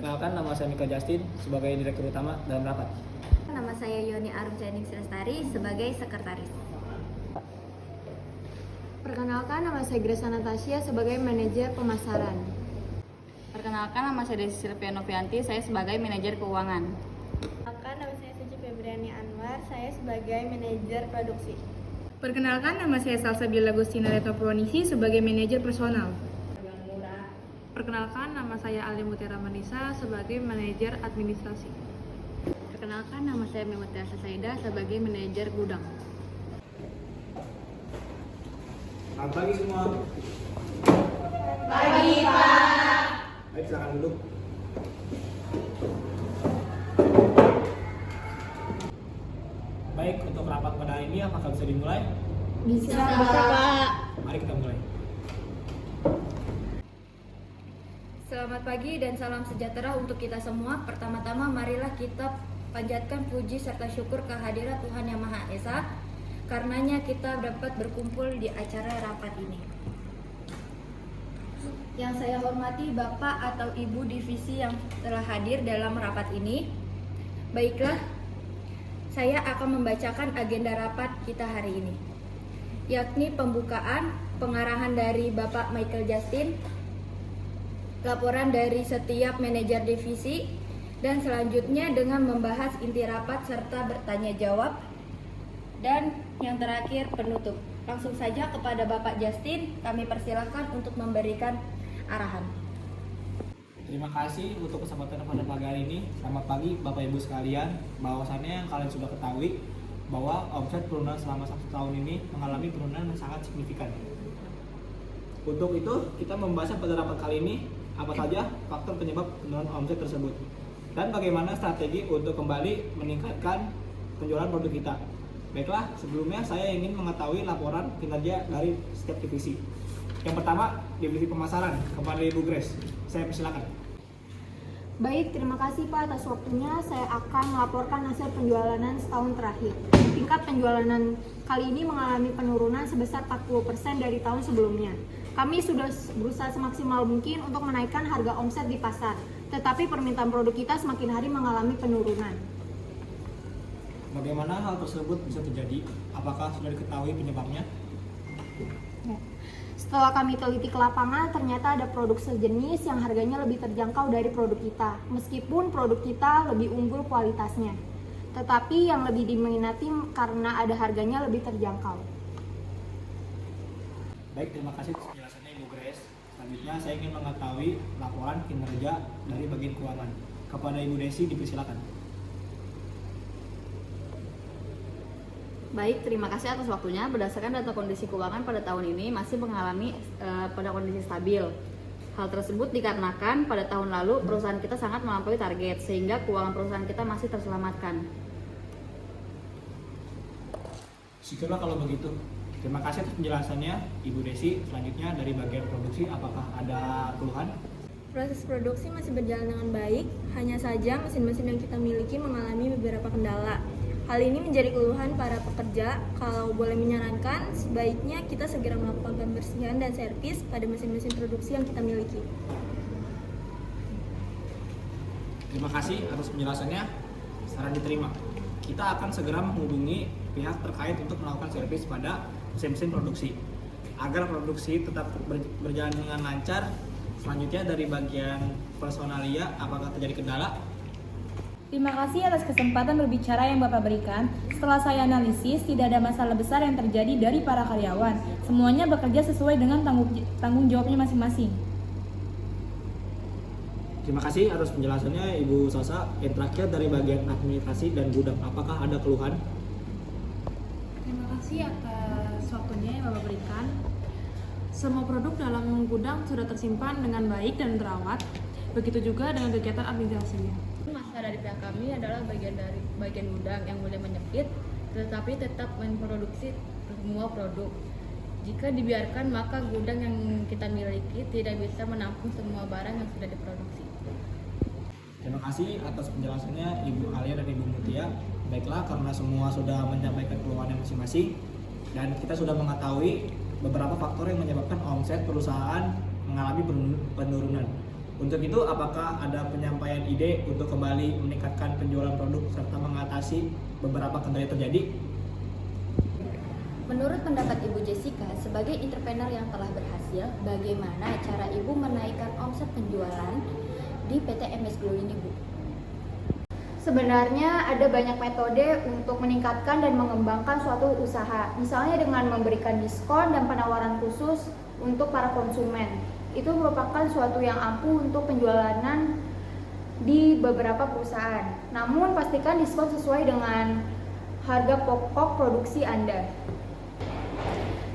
Perkenalkan, nama saya Mika Justin sebagai Direktur Utama dalam rapat. Nama saya Yoni Arum Caining Lestari sebagai Sekretaris. Perkenalkan, nama saya Gresa Natasha sebagai Manajer Pemasaran. Perkenalkan, nama saya Desi Silvia Novianti, saya sebagai Manajer Keuangan. Perkenalkan, nama saya Suci Febriani Anwar, saya sebagai Manajer Produksi. Perkenalkan, nama saya Salsabila Agustina Retropronisi sebagai Manajer Personal. Perkenalkan, nama saya Ali Mutiara Manisa sebagai Manajer Administrasi. Perkenalkan, nama saya Memutia Saida sebagai Manajer Gudang. Selamat pagi semua. Pagi, Pak. Baik, silakan duduk. Baik, untuk rapat pada hari ini apakah bisa dimulai? Bisa, Pak. Mari kita mulai. Selamat pagi dan salam sejahtera untuk kita semua. Pertama-tama marilah kita panjatkan puji serta syukur kehadirat Tuhan Yang Maha Esa. Karenanya kita dapat berkumpul di acara rapat ini. Yang saya hormati Bapak atau Ibu Divisi yang telah hadir dalam rapat ini. Baiklah, saya akan membacakan agenda rapat kita hari ini, yakni pembukaan, pengarahan dari Bapak Michael Justin, laporan dari setiap manajer divisi, dan selanjutnya dengan membahas inti rapat serta bertanya jawab, dan yang terakhir penutup. Langsung saja kepada Bapak Justin, kami persilahkan untuk memberikan arahan. Terima kasih untuk kesempatan pada pagi hari ini. Selamat pagi Bapak Ibu sekalian. Bahwasannya yang kalian sudah ketahui bahwa omset penurunan selama 1 tahun ini mengalami penurunan yang sangat signifikan. Untuk itu kita membahas pada rapat kali ini apa saja faktor penyebab penurunan omset tersebut dan bagaimana strategi untuk kembali meningkatkan penjualan produk kita. Baiklah, sebelumnya saya ingin mengetahui laporan kinerja dari setiap divisi. Yang pertama, divisi pemasaran, kepada Ibu Grace. Saya persilakan. Baik, terima kasih Pak atas waktunya. Saya akan melaporkan hasil penjualan setahun terakhir. Tingkat penjualan kali ini mengalami penurunan sebesar 40% dari tahun sebelumnya. Kami sudah berusaha semaksimal mungkin untuk menaikkan harga omset di pasar, tetapi permintaan produk kita semakin hari mengalami penurunan. Bagaimana hal tersebut bisa terjadi? Apakah sudah diketahui penyebabnya? Setelah kami teliti ke lapangan, ternyata ada produk sejenis yang harganya lebih terjangkau dari produk kita, meskipun produk kita lebih unggul kualitasnya. Tetapi yang lebih diminati karena ada harganya lebih terjangkau. Baik, terima kasih atas penjelasannya Ibu Grace. Selanjutnya saya ingin mengetahui laporan kinerja dari bagian keuangan. Kepada Ibu Desi dipersilakan. Baik, terima kasih atas waktunya. Berdasarkan data kondisi keuangan pada tahun ini masih mengalami pada kondisi stabil. Hal tersebut dikarenakan pada tahun lalu perusahaan kita sangat melampaui target sehingga keuangan perusahaan kita masih terselamatkan. Syukurlah kalau begitu. Terima kasih atas penjelasannya Ibu Desi. Selanjutnya dari bagian produksi, apakah ada keluhan? Proses produksi masih berjalan dengan baik, hanya saja mesin-mesin yang kita miliki mengalami beberapa kendala. Hal ini menjadi keluhan para pekerja. Kalau boleh menyarankan, sebaiknya kita segera melakukan pembersihan dan servis pada mesin-mesin produksi yang kita miliki. Terima kasih atas penjelasannya. Saran diterima. Kita akan segera menghubungi pihak terkait untuk melakukan servis pada mesin-mesin produksi agar produksi tetap berjalan dengan lancar. Selanjutnya dari bagian personalia, apakah terjadi kendala? Terima kasih atas kesempatan berbicara yang Bapak berikan. Setelah saya analisis, tidak ada masalah besar yang terjadi dari para karyawan. Semuanya bekerja sesuai dengan tanggung jawabnya masing-masing. Terima kasih atas penjelasannya Ibu Sasa. Yang terakhir dari bagian administrasi dan gudang, apakah ada keluhan? Terima kasih atas waktunya yang Bapak berikan. Semua produk dalam gudang sudah tersimpan dengan baik dan terawat. Begitu juga dengan kegiatan administrasinya. Masalah dari pihak kami adalah bagian gudang yang mulai menyempit, tetapi tetap memproduksi semua produk. Jika dibiarkan, maka gudang yang kita miliki tidak bisa menampung semua barang yang sudah diproduksi. Terima kasih atas penjelasannya Ibu Alia dan Ibu Mutia. Baiklah, karena semua sudah menyampaikan keluhannya masing-masing dan kita sudah mengetahui beberapa faktor yang menyebabkan omset perusahaan mengalami penurunan. Untuk itu, apakah ada penyampaian ide untuk kembali meningkatkan penjualan produk serta mengatasi beberapa kendala yang terjadi? Menurut pendapat Ibu Jessica, sebagai entrepreneur yang telah berhasil, bagaimana cara Ibu menaikkan omset penjualan di PT MS Glow ini, Bu? Sebenarnya ada banyak metode untuk meningkatkan dan mengembangkan suatu usaha. Misalnya dengan memberikan diskon dan penawaran khusus untuk para konsumen. Itu merupakan suatu yang ampuh untuk penjualan di beberapa perusahaan. Namun pastikan diskon sesuai dengan harga pokok produksi Anda.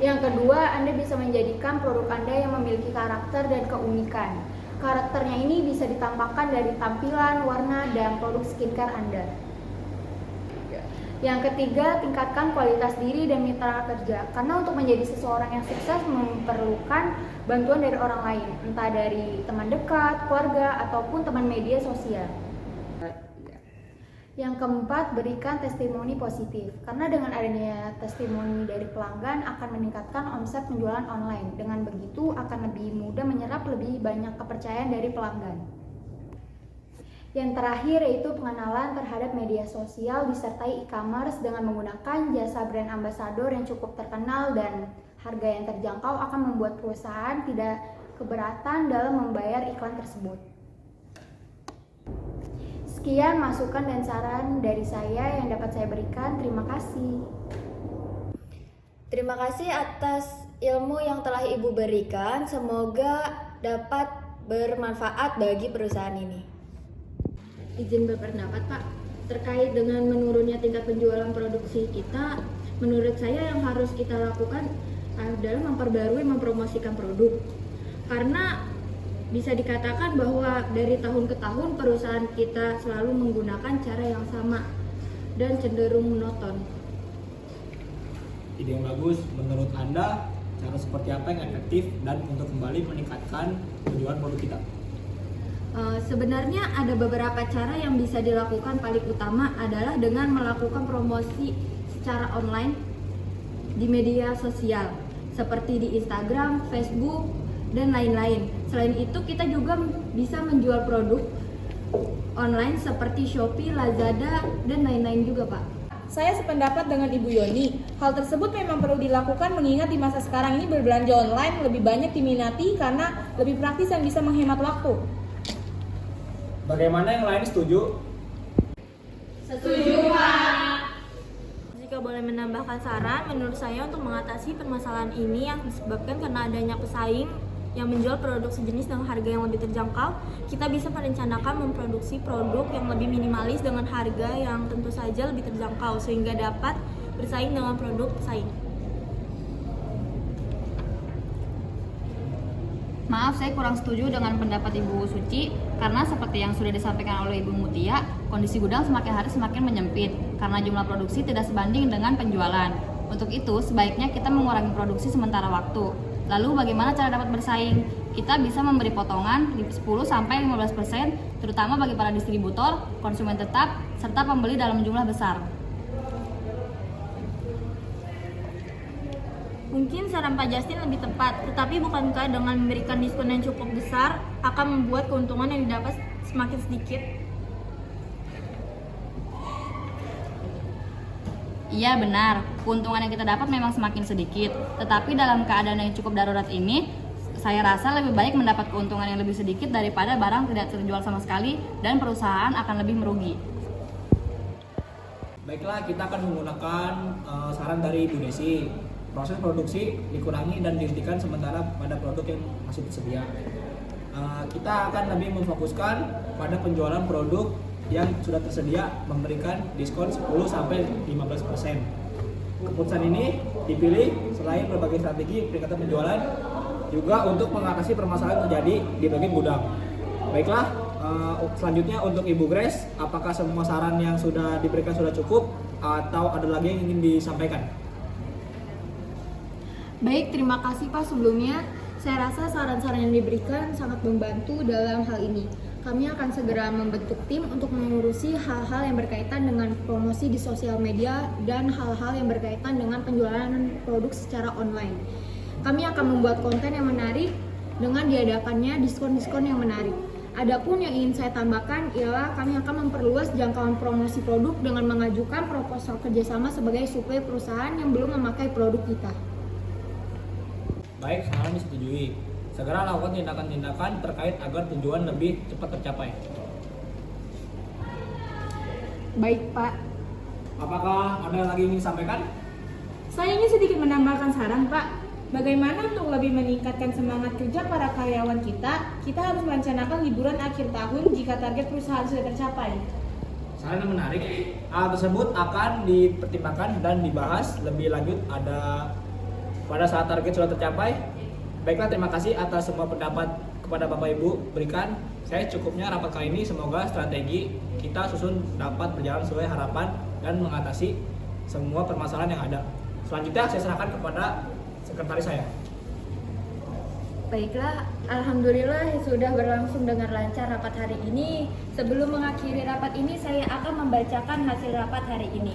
Yang kedua, Anda bisa menjadikan produk Anda yang memiliki karakter dan keunikan. Karakternya ini bisa ditampakkan dari tampilan, warna, dan produk skincare Anda. Yang ketiga, tingkatkan kualitas diri dan mitra kerja. Karena untuk menjadi seseorang yang sukses memerlukan bantuan dari orang lain, entah dari teman dekat, keluarga, ataupun teman media sosial. Yang keempat, berikan testimoni positif. Karena dengan adanya testimoni dari pelanggan akan meningkatkan omset penjualan online. Dengan begitu akan lebih mudah menyerap lebih banyak kepercayaan dari pelanggan. Yang terakhir yaitu pengenalan terhadap media sosial disertai e-commerce dengan menggunakan jasa brand ambassador yang cukup terkenal dan harga yang terjangkau akan membuat perusahaan tidak keberatan dalam membayar iklan tersebut. Sekian masukan dan saran dari saya yang dapat saya berikan. Terima kasih. Terima kasih atas ilmu yang telah Ibu berikan. Semoga dapat bermanfaat bagi perusahaan ini. Izin berpendapat, Pak. Terkait dengan menurunnya tingkat penjualan produksi kita, menurut saya yang harus kita lakukan adalah memperbarui mempromosikan produk. Karena bisa dikatakan bahwa dari tahun ke tahun perusahaan kita selalu menggunakan cara yang sama dan cenderung monoton. Ide yang bagus. Menurut Anda, cara seperti apa yang efektif dan untuk kembali meningkatkan penjualan produk kita? Sebenarnya ada beberapa cara yang bisa dilakukan. Paling utama adalah dengan melakukan promosi secara online di media sosial seperti di Instagram, Facebook, dan lain-lain. Selain itu kita juga bisa menjual produk online seperti Shopee, Lazada, dan lain-lain juga, Pak. Saya sependapat dengan Ibu Yoni. Hal tersebut memang perlu dilakukan mengingat di masa sekarang ini berbelanja online lebih banyak diminati karena lebih praktis dan bisa menghemat waktu. Bagaimana yang lain setuju? Setuju, Pak. Jika boleh menambahkan saran, menurut saya untuk mengatasi permasalahan ini yang disebabkan karena adanya pesaing yang menjual produk sejenis dengan harga yang lebih terjangkau, kita bisa merencanakan memproduksi produk yang lebih minimalis dengan harga yang tentu saja lebih terjangkau sehingga dapat bersaing dengan produk pesaing. Maaf, saya kurang setuju dengan pendapat Ibu Suci karena seperti yang sudah disampaikan oleh Ibu Mutia, kondisi gudang semakin hari semakin menyempit karena jumlah produksi tidak sebanding dengan penjualan. Untuk itu, sebaiknya kita mengurangi produksi sementara waktu. Lalu bagaimana cara dapat bersaing? Kita bisa memberi potongan 10-15%, terutama bagi para distributor, konsumen tetap, serta pembeli dalam jumlah besar. Mungkin saran Pak Justin lebih tepat, tetapi bukankah dengan memberikan diskon yang cukup besar akan membuat keuntungan yang didapat semakin sedikit? Iya benar, keuntungan yang kita dapat memang semakin sedikit. Tetapi dalam keadaan yang cukup darurat ini, saya rasa lebih baik mendapat keuntungan yang lebih sedikit daripada barang tidak terjual sama sekali dan perusahaan akan lebih merugi. Baiklah, kita akan menggunakan saran dari Ibu Desi. Proses produksi dikurangi dan dihentikan sementara pada produk yang masih tersedia. Kita akan lebih memfokuskan pada penjualan produk yang sudah tersedia, memberikan diskon 10-15%. Keputusan ini dipilih selain berbagai strategi peningkatan penjualan juga untuk mengatasi permasalahan yang terjadi di bagian gudang. Baiklah, selanjutnya untuk Ibu Grace, apakah semua saran yang sudah diberikan sudah cukup atau ada lagi yang ingin disampaikan? Baik, terima kasih Pak. Sebelumnya, saya rasa saran-saran yang diberikan sangat membantu dalam hal ini. Kami akan segera membentuk tim untuk mengurusi hal-hal yang berkaitan dengan promosi di sosial media dan hal-hal yang berkaitan dengan penjualan produk secara online. Kami akan membuat konten yang menarik dengan diadakannya diskon-diskon yang menarik. Adapun yang ingin saya tambahkan ialah kami akan memperluas jangkauan promosi produk dengan mengajukan proposal kerjasama sebagai suplai perusahaan yang belum memakai produk kita. Baik, sangat disetujui. Segera lakukan tindakan-tindakan terkait agar tujuan lebih cepat tercapai. Baik, Pak. Apakah ada lagi yang ingin disampaikan? Saya ingin sedikit menambahkan saran, Pak. Bagaimana untuk lebih meningkatkan semangat kerja para karyawan kita harus merencanakan liburan akhir tahun jika target perusahaan sudah tercapai. Saran yang menarik. Hal tersebut akan dipertimbangkan dan dibahas lebih lanjut pada saat target sudah tercapai. Baiklah, terima kasih atas semua pendapat kepada Bapak Ibu berikan. Saya cukupnya rapat kali ini. Semoga strategi kita susun dapat berjalan sesuai harapan dan mengatasi semua permasalahan yang ada. Selanjutnya saya serahkan kepada sekretaris saya. Baiklah, alhamdulillah sudah berlangsung dengan lancar rapat hari ini. Sebelum mengakhiri rapat ini, saya akan membacakan hasil rapat hari ini.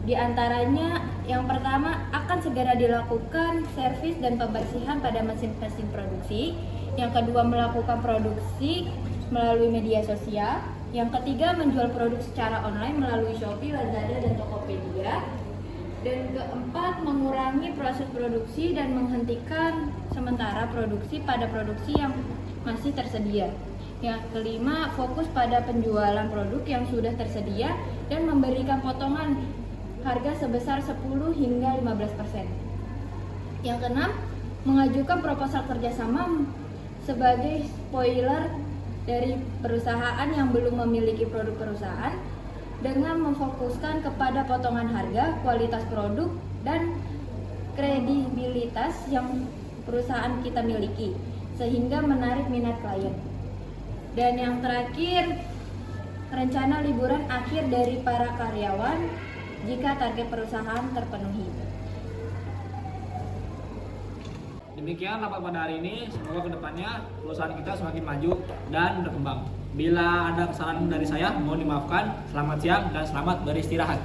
Di antaranya, yang pertama akan segera dilakukan servis dan pembersihan pada mesin-mesin produksi. Yang kedua, melakukan produksi melalui media sosial. Yang ketiga, menjual produk secara online melalui Shopee, Lazada, dan Tokopedia. Dan keempat, mengurangi proses produksi dan menghentikan sementara produksi pada produksi yang masih tersedia. Yang kelima, fokus pada penjualan produk yang sudah tersedia dan memberikan potongan harga sebesar 10 hingga 15%. Yang keenam, mengajukan proposal kerjasama sebagai spoiler dari perusahaan yang belum memiliki produk perusahaan dengan memfokuskan kepada potongan harga, kualitas produk, dan kredibilitas yang perusahaan kita miliki sehingga menarik minat klien. Dan yang terakhir, rencana liburan akhir dari para karyawan jika target perusahaan terpenuhi. Demikian rapat pada hari ini. Semoga kedepannya perusahaan kita semakin maju dan berkembang. Bila ada kesalahan dari saya, mohon dimaafkan. Selamat siang dan selamat beristirahat.